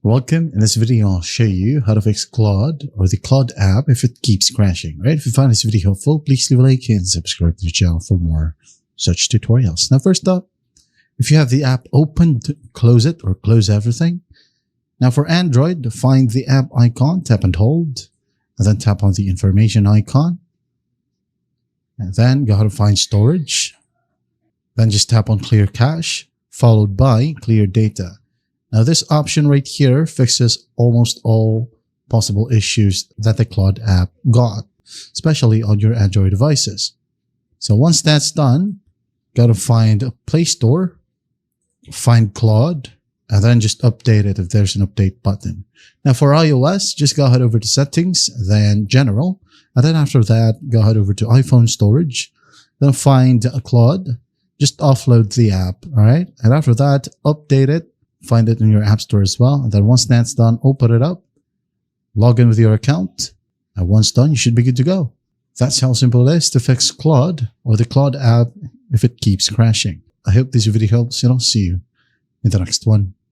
Welcome. In this video, I'll show you how to fix Claude or the Claude app if it keeps crashing, right? If you find this video helpful, please leave a like and subscribe to the channel for more such tutorials. Now, first up, if you have the app opened, close it or close everything. Now for Android, find the app icon, tap and hold, and then tap on the information icon. And then go ahead and find storage. Then just tap on clear cache, followed by clear data. Now this option right here fixes almost all possible issues that the Claude app got, especially on your Android devices. So once that's done, go to find a Play Store, find Claude, and then just update it if there's an update button. Now for iOS, just go ahead over to settings, then general, and then after that, go ahead over to iPhone storage, then find Claude, just offload the app, all right? And after that, update it, find it in your app store as well. And then once that's done, open it up, log in with your account, and once done, you should be good to go. That's how simple it is to fix Claude or the Claude app if it keeps crashing. I hope this video helps, and I'll see you in the next one.